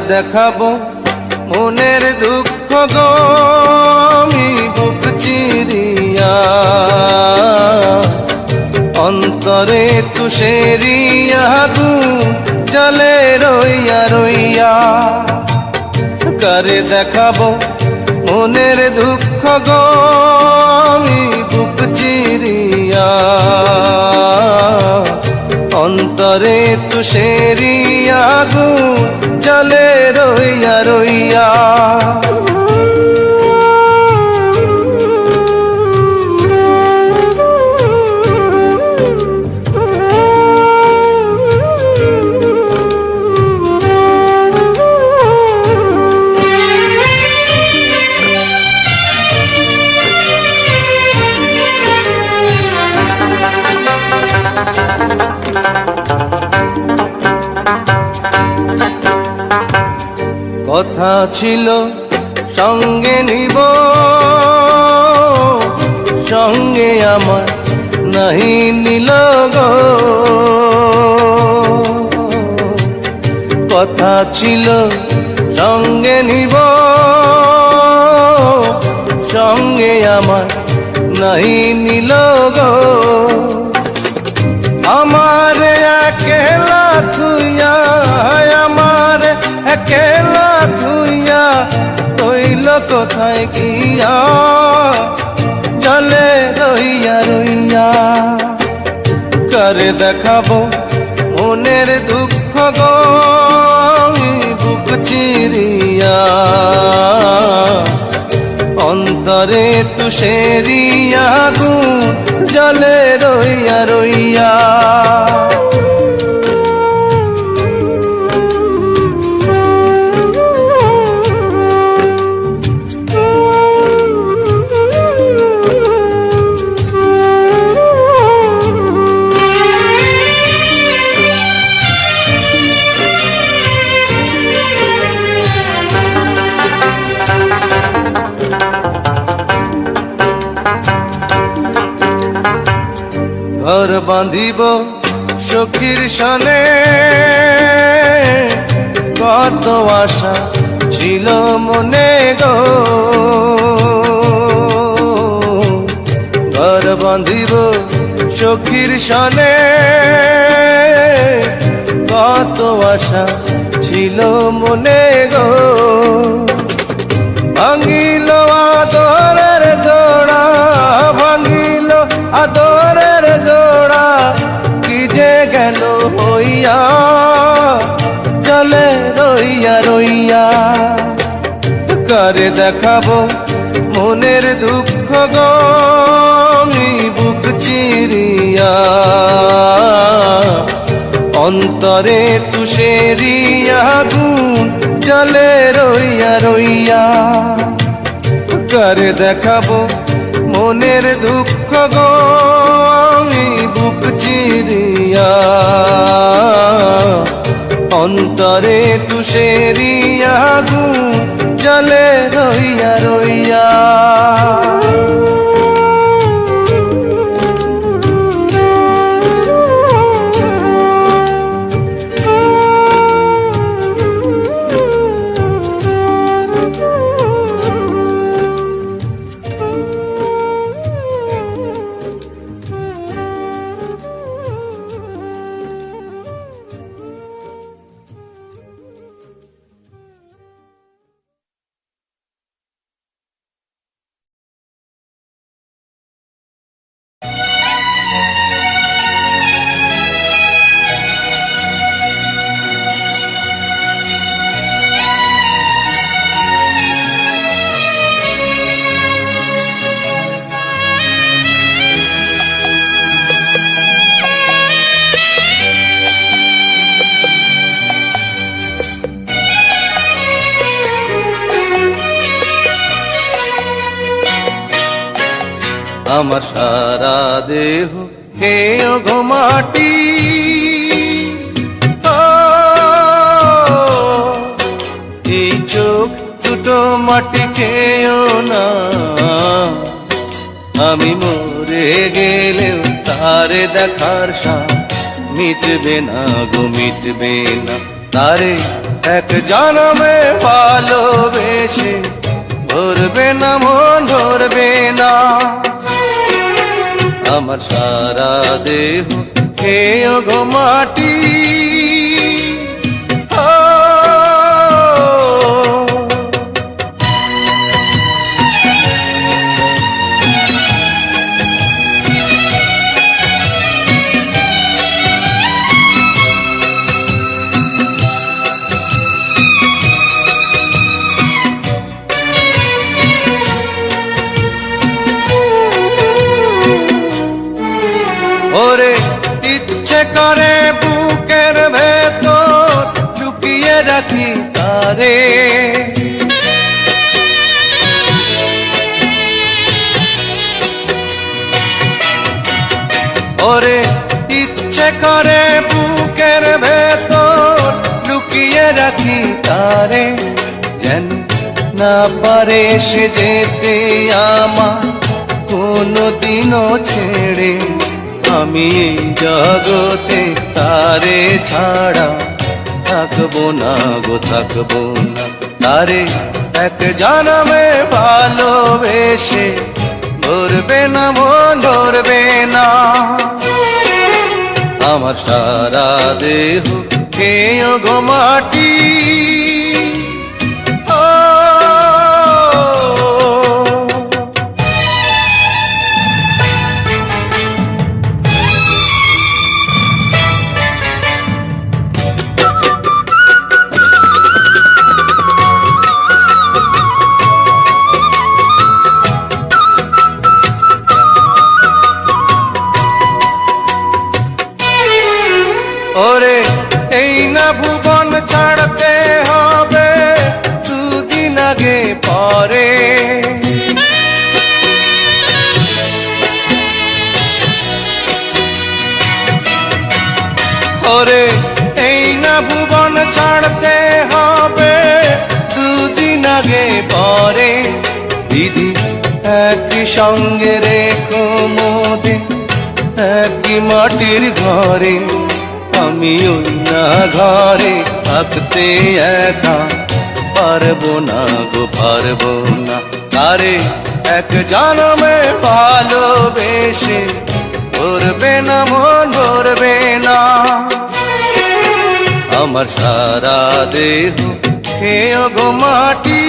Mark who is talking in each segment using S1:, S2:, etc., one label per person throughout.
S1: দেখাবো মনের দুঃখ গো আমি বুক চিরিয়া, অন্তরে তুষেরিয়া আগুন জ্বলে রইয়া রইয়া। কারে দেখাবো মনের দুঃখ গো আমি বুক চিরিয়া, অন্তরে তুষেরিয়া আগুন জ্বলে রইয়া রইয়া। কথা ছিল সঙ্গে নিব, সঙ্গে আমার নাহি নিল গো। কথা ছিল সঙ্গে নিব, সঙ্গে আমার নাহি নিল গো। আমার একেলা থুইয়া, আমার একেলা থুইয়া রইল কোথায় গিয়া, জলে রইয়া রইয়া। কারে দেখাবো মনের দুঃখ গো আমি বুক চিরিয়া, অন্তরে তুষেরিয়া আগুন জলে রইয়া রইয়া। ঘর বাঁধিব সখীর সনে, কত আশা ছিল মনে গো। ঘর বাঁধিব সখীর সনে, কত আশা ছিল মনে গো। ভাঙিল আদরের জোড়া, ভাঙিল আদরের জোড়া, কি যে গেল হইয়া, জলে রইয়া রইয়া। কারে দেখাবো মনের দুঃখ গো আমি বুক চিরিয়া, অন্তরে তুষেরিয়া আগুন জলে রইয়া রইয়া। কারে দেখাবো মনের দুঃখ গো আমি বুক চিরিয়া, অন্তরে তুষেরিয়া আগুন জলে রইয়া রইয়া। আমার সারা দেহ হেয় গো মাটি, এই চোখ দুটো মাটি খেয়েও না, আমি মরে গেলেও তারে দেখার সাথ মিটবে না গো মিটবে না, তারে এক জনমে ভালোবেসে ধরবে না মন ধরবে না আমার সারা দেহ খেয়ে গো মাটি ওরে ইচ্ছে করে বুকের ভেতর লুকিয়ে রাখি তারে ওরে ইচ্ছে করে বুকের ভেতর লুকিয়ে রাখি তারে যেন না পারে সে যেতে আমার কোনদিনও ছেড়ে আমি এই জগতে তারে ছাড়া থাকবো না গো থাকবো না তারে এক জনমে ভালোবেসে ধরবে না মন ধরবে না আমার সারা দেহ খেয়ে গো মাটি ওরে এই না ভুবন ছাড়তে হবে দুদিন আগে পরে ওরে এই না ভুবন ছাড়তে হবে দুদিন আগে পরে দিদি একই সঙ্গে রেখো মোদে একই মাটির ঘরে আমি ওই না ঘরে থাকতে একা পারবো না গো পারবো না তারে এক জনমে ভালোবেসে ধরবে না মন ধরবে না আমার সারা দেহ খেয়ে গো মাটি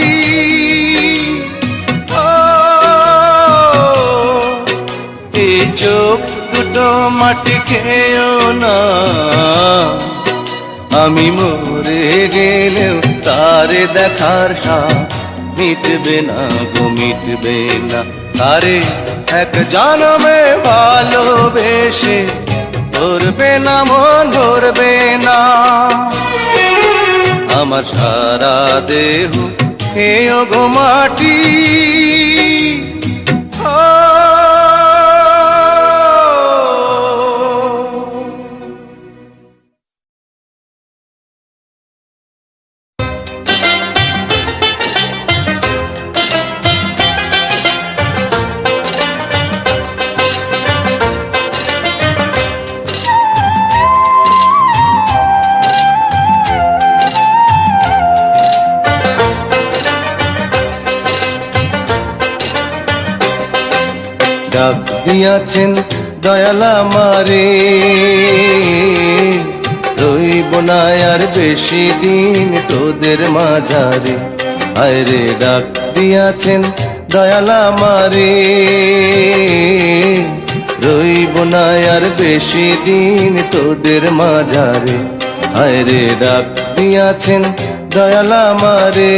S1: এই চোখ দুটো মাটি খেয়েও না আমি মরে গেলেও তারে দেখার সাথ মিটবে না গো মিটবে না তারে এক জনমে ভালোবেসে ধরবে না মন ধরবে না আমার সারা দেহ খেয়ে গো মাটি ডাক দিয়াছেন দয়াল আমারে রইব না আর বেশি দিন তোদের মাঝারে আরে ডাক দিয়াছেন দয়াল আমারে রইব না আর বেশি দিন তোদের মাঝারে আরে ডাক দিয়াছেন দয়াল আমারে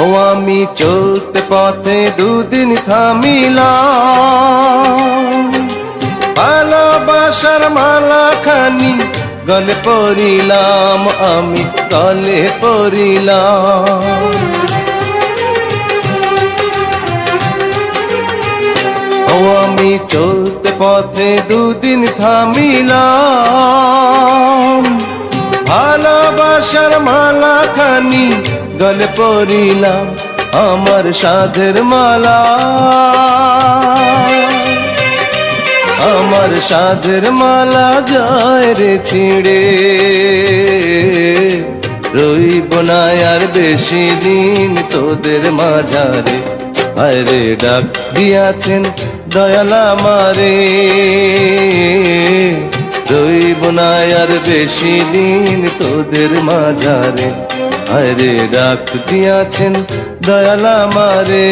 S1: ও আমি চলতে পথে দুদিন থামিলাম ভালোবাসার মালা খানি গলে পড়িলাম, আমি গলে পড়িলাম। ও আমি চলতে পথে দুদিন থামিলাম, ভালোবাসার মালা খানি গলে পড়িলাম, আমার সাধের মালা, আমার সাধের মালা যায় রে ছিঁড়ে। রইব না আর বেশি দিন তোদের মাঝারে, আরে ডাক দিয়াছেন দয়াল আমারে। রইব না আর বেশি দিন তোদের মাঝারে, আরে ডাক দিয়াছেন দয়াল আমারে।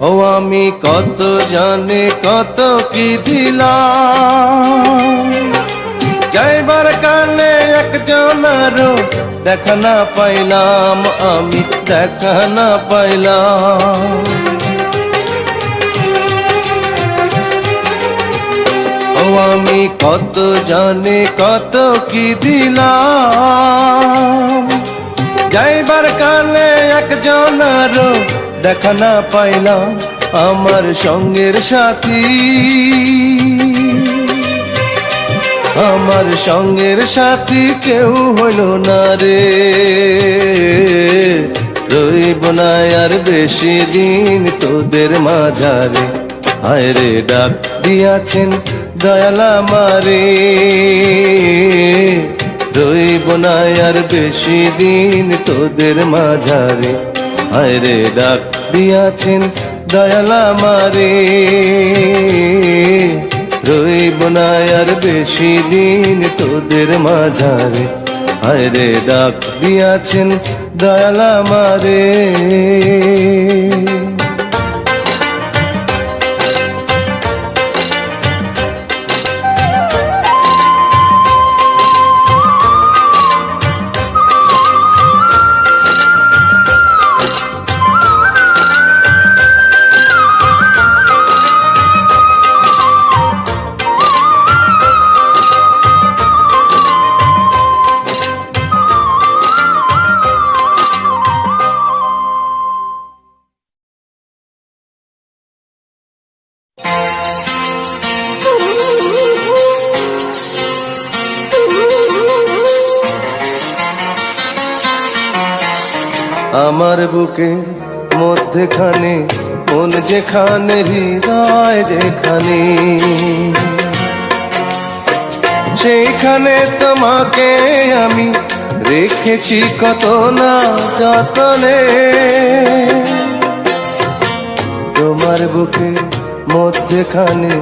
S1: ও আমি কত জানে কত কি দিলাম, যাইবার কালে একজনেরও দেখা না পাইলাম, আমি দেখা না পাইলাম। ও আমি কত জানে কত কি দিলাম, যাইবার কালে একজনেরও দেখা না পাইলাম, আমার সঙ্গের সাথী, আমার সঙ্গের সাথী কেউ হইল না রে। রইব না আর বেশি দিন তোদের মাঝারে, হায় রে ডাক দিয়াছেন দয়াল আমারে। রইব না আর বেশি দিন তোদের মাঝারে, হায় রে ডাক দিয়াছেন দয়াল আমারে। রইব না আর বেশি দিন তোদের মাঝারে, হায় রে ডাক দিয়াছেন দয়াল আমারে। আমার বুকে মধ্যখানে মন যেখানে, হৃদয় যেখানে, সেইখানে তোমাকে আমি রেখেছি কত না যতনে। তোমার বুকে মধ্যখানে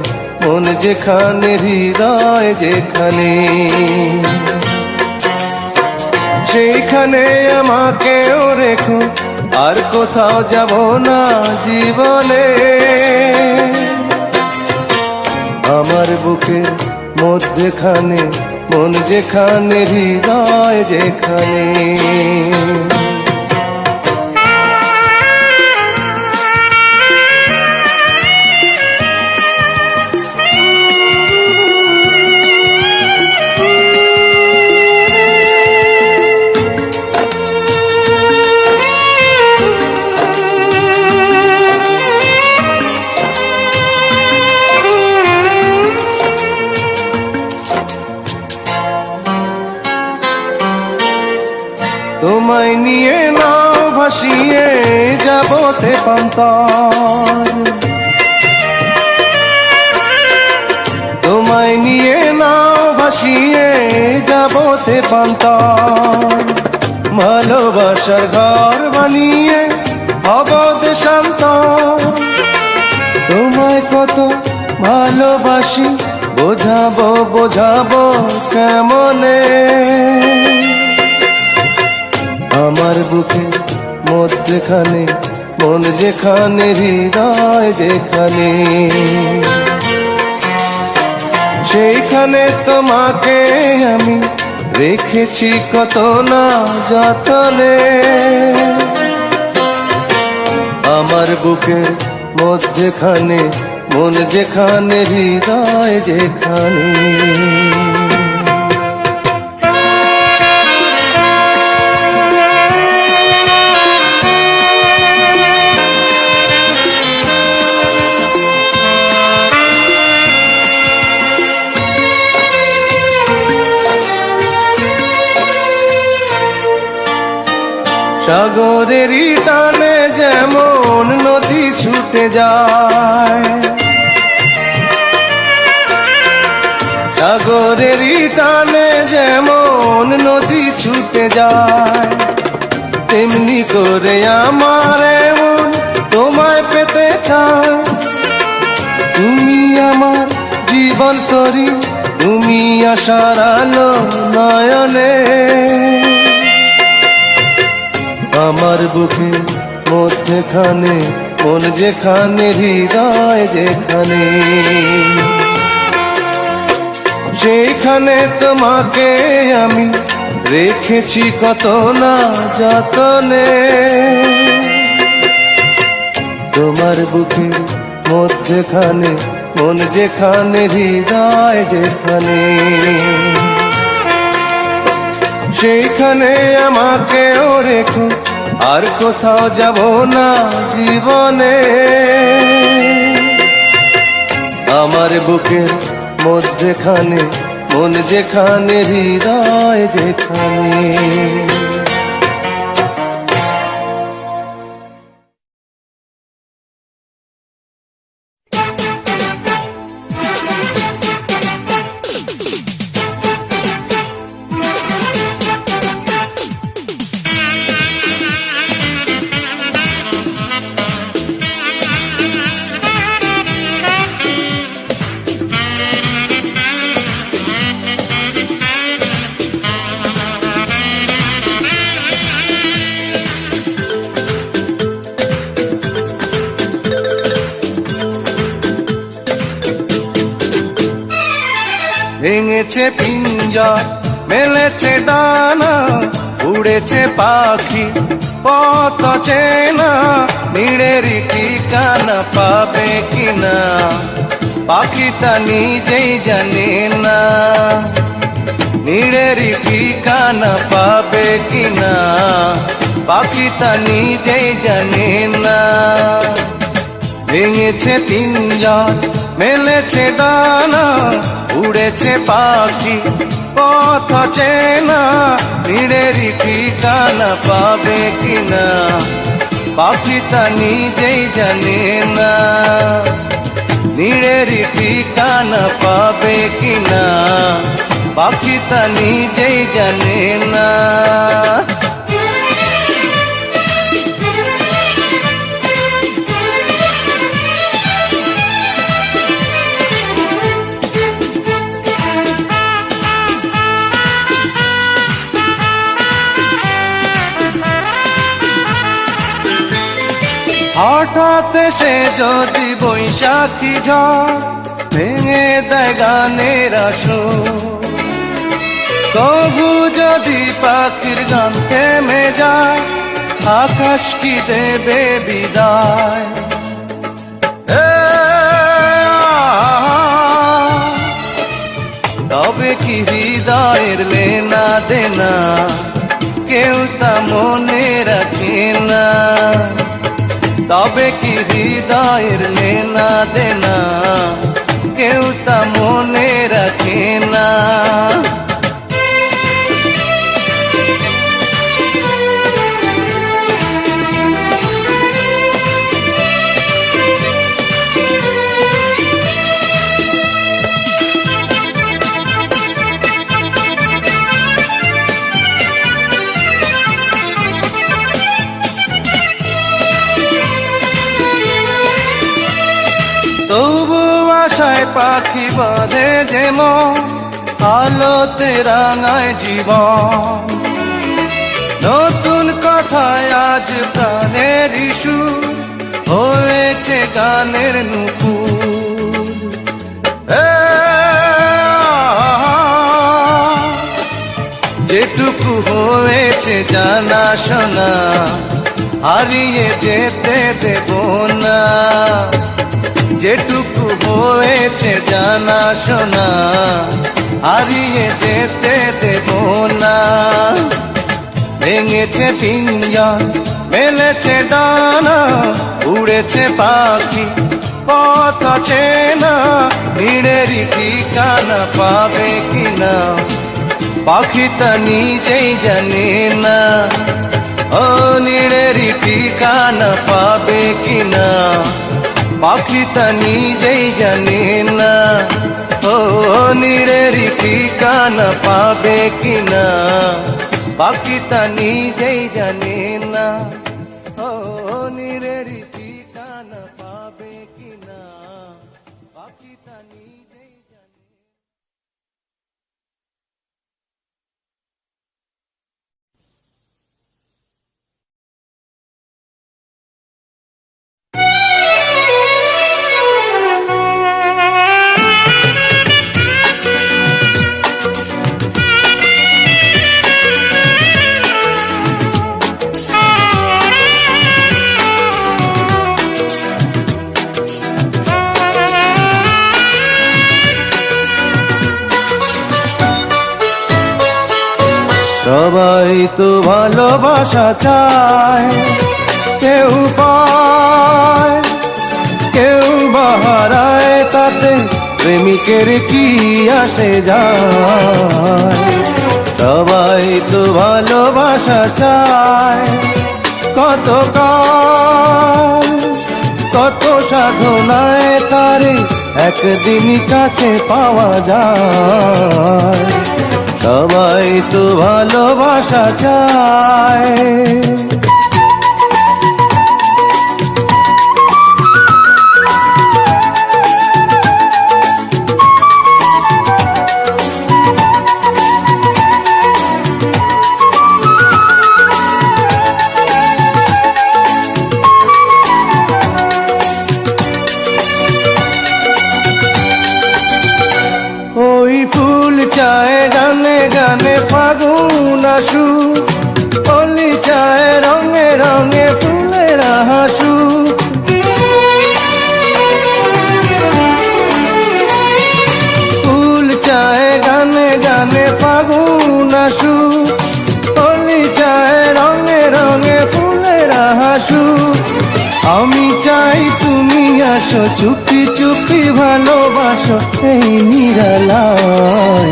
S1: মন যেখানে, হৃদয় যেখানে, সেইখানে আমাকেও রেখো, আর কোথাও যাব না জীবনে। আমার বুকের মধ্যখানে মন যেখানে, হৃদয় যেখানে। তোমায় নিয়ে নাও ভাসিয়ে যাবো তেপান্তর, তোমায় নিয়ে নাও ভাসিয়ে যাবো তেপান্তর। ভালোবাসার ঘর বানিয়ে হব দেশান্তর। তোমায় কত ভালোবাসি বোঝাবো বোঝাবো কেমনে। আমার বুকে মধ্যখানে মন যেখানে, হৃদয় যেখানে, সেইখানে তোমাকে আমি রেখেছি কত না যতনে। আমার বুকের মধ্যখানে মন যেখানে, হৃদয় যেখানে। সাগরেরই টানে যেমন নদী ছুটে যায়, সাগরেরই টানে যেমন নদী ছুটে যায়, তেমনি করে আমার মন তোমায় পেতে চায়। তুমি আমার জীবন তরি, তুমি আশার আলো নয়নে। আমার বুকের মধ্যখানে মন যেখানে, হৃদয় যেখানে, সেইখানে তোমাকে আমি রেখেছি কত না যতনে। তোমার বুকের মধ্যখানে মন যেখানে, হৃদয় যেখানে, সেইখানে আমাকেও রেখো, আর কোথাও যাব না জীবনে। আমার বুকের মধ্যখানে মন যেখানে, হৃদয় যেখানে। ভেঙেছে পিঞ্জর, মেলেছে ডানা, উড়েছে পাখি পথ চেনা, নিড়েরই ঠিকানা পাবে কিনা পাখি তা নিজেই জানে না। নিড়েরই ঠিকানা পাবে কিনা পাখি তা নিজেই জানে না। ভেঙেছে পিঞ্জর, মেলেছে ডানা, উড়েছে পাখি পথ চেনা, নিড়েরই ঠিকানা পাবে কিনা পাখি তা নিজেই জানে না। নিড়েরই ঠিকানা পাবে কিনা পাখি তা নিজেই জানে না। হঠাৎ সে যদি বৈশাখী ঝড় ভেঙে দেয় গানের আসর, তবু যদি পাখির গান থেমে যায় আকাশ কি দেবে বিদায়। তবে কি হৃদয়ের লেনা দেনা কেউ তা মনে রাখে না। তবে কি হৃদয়ের লেনা দেনা কেউ তা মনে রাখে না। তবু আশায় পাখি বাঁধে যেমন, আলোতে রাঙায় জীবন। নতুন কথায় আজ প্রাণের সুর হয়েছে গানের নুপুর। যেটুকু হয়েছে জানা শোনা হারিয়ে যেতে দেব না, যেটুকু হয়েছে জানা শোনা হারিয়ে যেতে দেব না। ভেঙেছে পিঞ্জর মেলেছে ডানা উড়েছে পাখি পথ চেনা, ভিড়েরই ঠিকানা পাবে কিনা পাখি তা নিজেই জানে না। ও নীড়েরই ঠিকানা পাবে কিনা পাখি তা নিজেই জানে না। ও নীড়েরই ঠিকানা পাবে কিনা পাখি তা নিজেই জানে না। ও নীড়েরই ঠিকানা পাবে কিনা পাখি তা নিজেই জানে। সবাই তো ভালোবাসা চায়, কেউ পায় কেউ বাহারায়, তাতে প্রেমিকের কি আসে যায়। সবাই তো ভালোবাসা চায়, কত কাল কত সাধনায় তারে একদিন কাছে পাওয়া যায়। সবাই তো ভালোবাসা চায়। ওই ফুল চায় গানে গানে ফাগুন আসুক, কলি চায় রঙে রঙে ফুলের হাসুক। ফুল চায় গানে গানে ফাগুন আসুক, কলি চায় রঙে রঙে ফুলের হাসুক। আমি চাই তুমি আসো, চুপি চুপি ভালোবাসো এই নিরালায়।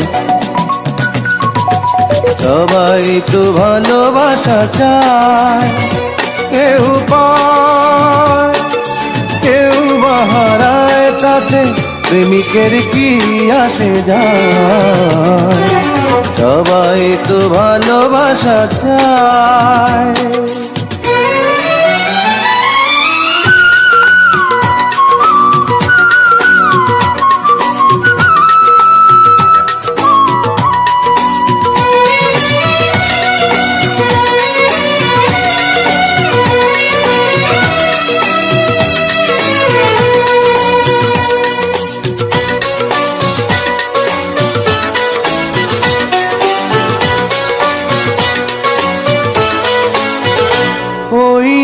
S1: সবাই তো ভালোবাসা চায়, কেউ পায় কেউ বাহারায়, তাতে প্রেমিকের কি আসে যায়। সবাই তো ভালোবাসা চায়।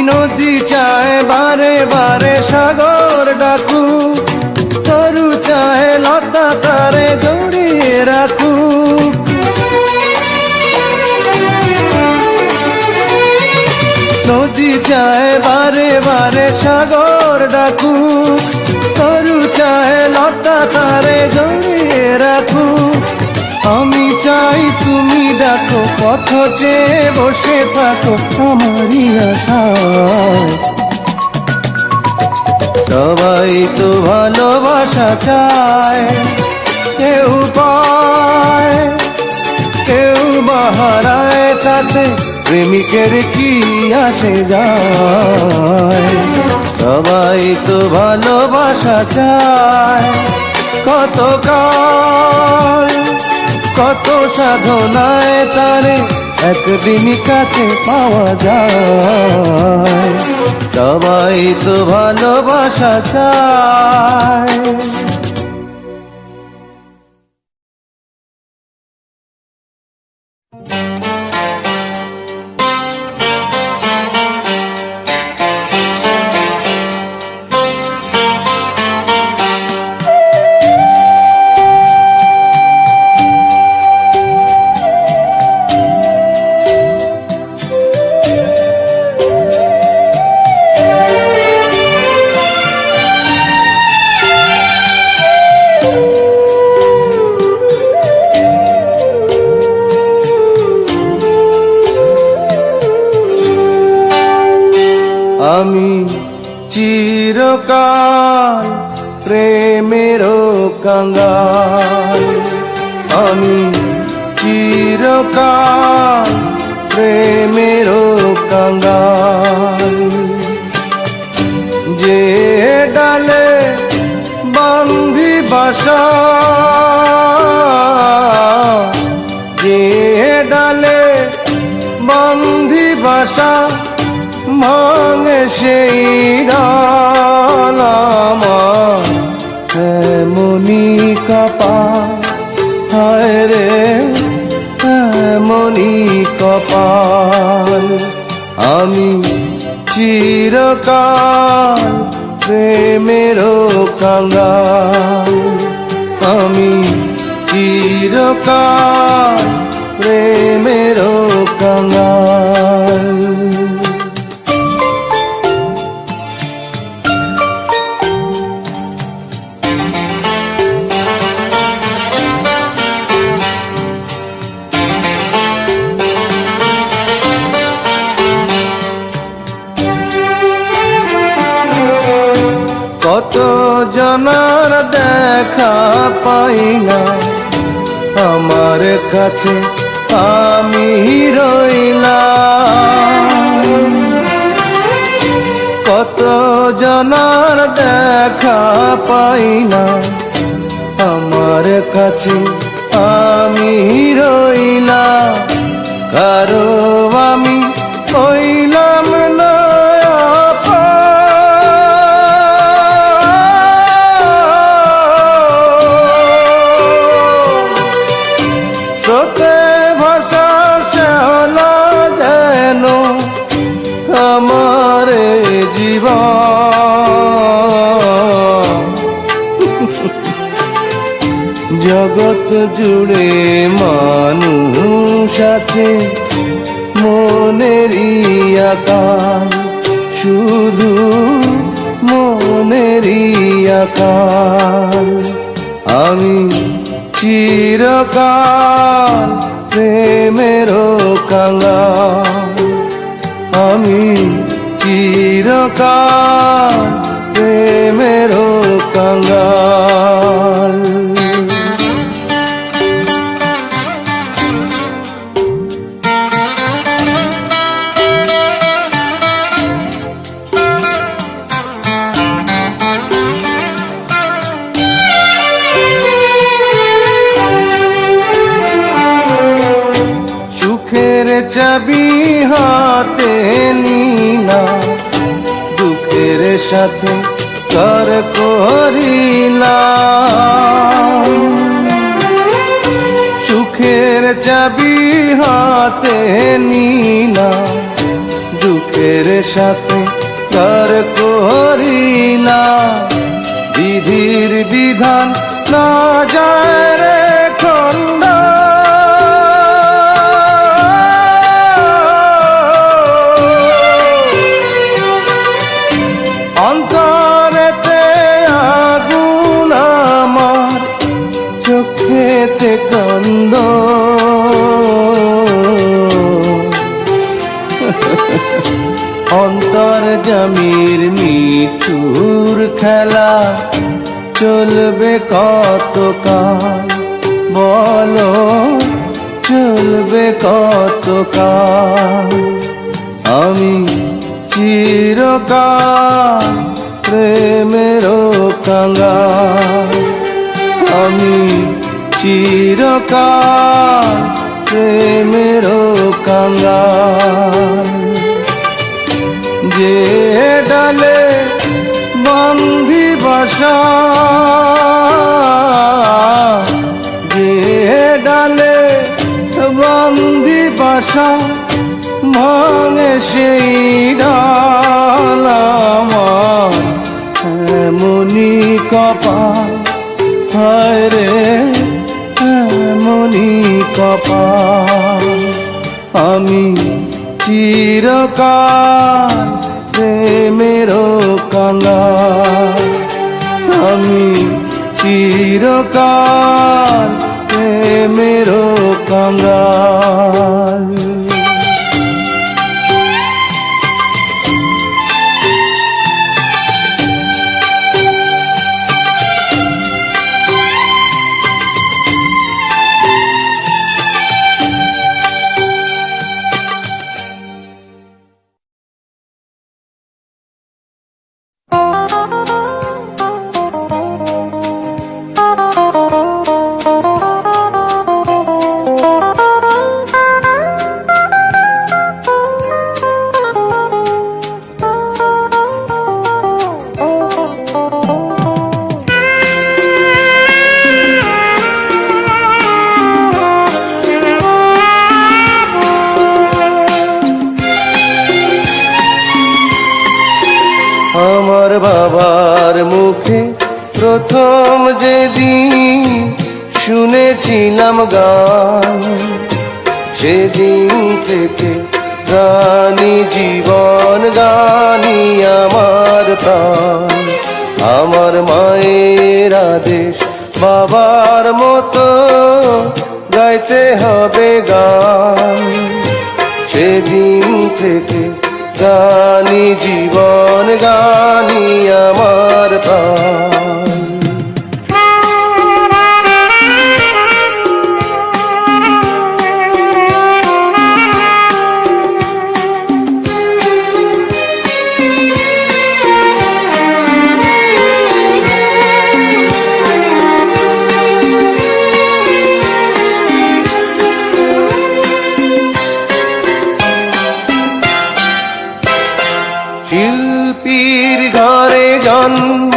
S1: নদী চায় বারে বারে সাগর ডাকু, তরু চায় লতা তারে জড়িয়ে রাখু। নদী চায় বারে বারে সাগর ডাকু, তরু চায় লতা তারে জড়িয়ে রাখু। আমি চাই তুমি ডাকো, পথ চেয়ে বসে থাকো আমারই আশায়। সবাই তো ভালোবাসা চায়, কেউ পায় কেউ বাহারায়, তাতে প্রেমিকের কি আসে যায়। সবাই তো ভালোবাসা চায়, কত কাল কত সাধনায় তারে একদিনই কাছে পাওয়া যায়। সবাই তো ভালোবাসা চায়। আমি চিরকাল প্রেমেরও কাঙ্গাল। আমি চিরকাল প্রেমেরও কাঙ্গাল। যে ডালে বান্ধি বাসা, যে ডালে বান্ধি বাসা, ভাঙে সেই ডাল আমার এমনি কপাল। হায় রে এমনি কপাল। আমি চিরকাল প্রেমেরও কাঙ্গাল। আমি চিরকাল প্রেমেরও কাঙ্গাল। কত জনার দেখা পাই না, আমার কাছে আমি রইলাম। কত জনার দেখা পাই না, আমার কাছে আমি রইলাম। কারো আমি হইলাম না স্রোতে ভাষা শ্যাওলা যেন আমার জীবন। জগৎ জুড়ে মানুষ আছে মনেরই আকাল, শুধু মনেরই আকাল। আমি চিরকাল প্রেমেরও কাঙ্গাল। আমি চিরকাল প্রেমেরও কাঙ্গাল। সুখের চাবি হাতে নিলা, দুঃখের সাথে কর করিলাম। সুখের চাবি হাতে নিলা, দুঃখের সাথে কর করিলাম। বিধির বিধান না যায় রে খন্ডা, অন্তরেতে আগুন আমার, চোখেতে কান্দ। অন্তর্যামীর নিঠুর খেলা চলবে কতকাল, বলো চলবে কতকাল। আমি চিরকাল প্রেমেরও কাঙ্গাল। আমি চিরকাল প্রেমেরও কাঙ্গাল। যে ডালে বান্ধি বাসা, যে ডালে বান্ধি বাসা, ভাঙে সেই ডাল আমার এমনি কপাল। হায় রে এমনি কপাল। আমি চিরকাল প্রেমেরও কাঙ্গাল। আমি চিরকাল প্রেমেরও কাঙ্গাল। আমার বাবার মুখে প্রথম যেদিন শুনেছিলাম গান, সেদিন থেকে গানি জীবন, গানি আমার প্রাণ। আমার মায়ের আদেশ বাবার মতো গাইতে হবে গান, সেদিন থেকে গানি জীবন, গানি আমার প্রাণ। শিল্পীর ঘরে জন্ম,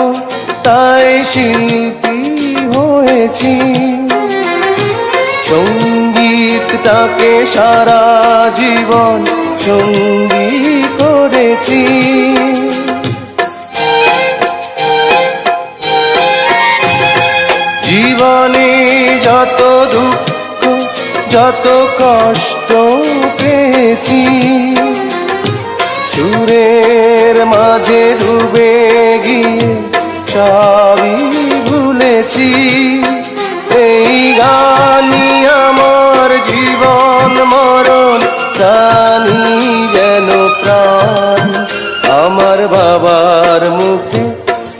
S1: তাই শিল্পী হয়েছি। সঙ্গীতটাকে সারা জীবন সঙ্গী করেছি। জীবনে যত দুঃখ, যত কষ্ট পেয়েছি, সুরের মাঝে ডুবে গিয়ে সবই ভুলেছি। এই গানি আমার জীবন মরণ, গানি যেন প্রাণ। আমার বাবার মুখে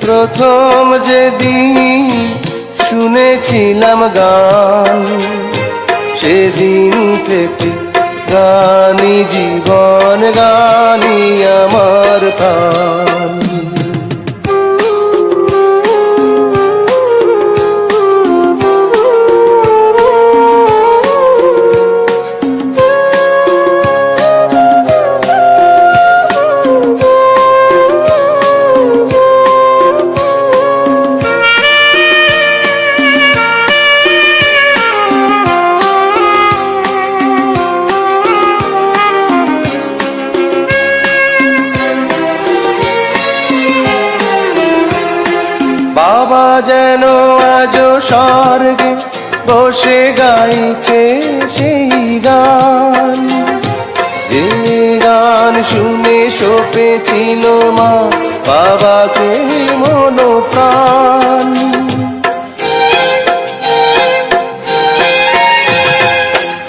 S1: প্রথম যেদিন শুনেছিলাম গান, সেদিন থেকে গানি জীবন, গানি আমার প্রাণ। বাবা যেন আজ স্বর্গে বসে গাইছে সেই গান, যে গান শুনে সপেছিল মা বাবাকে মন প্রাণ।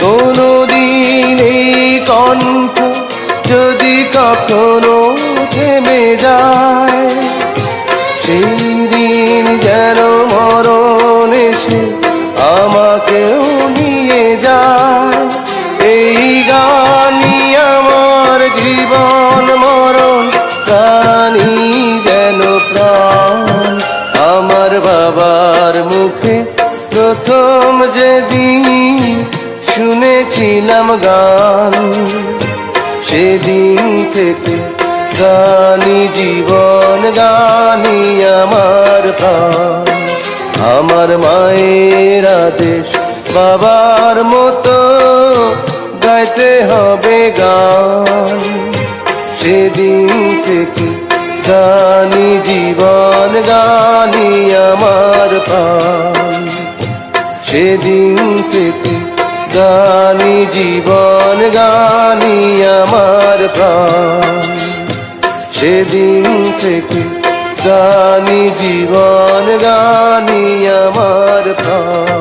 S1: কোনদিন এই কণ্ঠ যদি কখনো থেমে যায়, সেই দিন যেন মরণ এসে আমাকেও নিয়ে যায়। এই গানি আমার জীবন মরণ, গানি যেন প্রাণ। আমার বাবার মুখে প্রথম যেদিন শুনেছি থেকে গানি জীবন, গানি আমার প্রাণ। আমার মায়ের আদেশ বাবার মতো গাইতে হবে গান। সেদিন থেকে গানি জীবন, গানি আমার প্রাণ। সেদিন থেকে গানি জীবন, গানি আমার প্রাণ। সেদিন থেকে গানি জীবন, গানি আমার প্রাণ।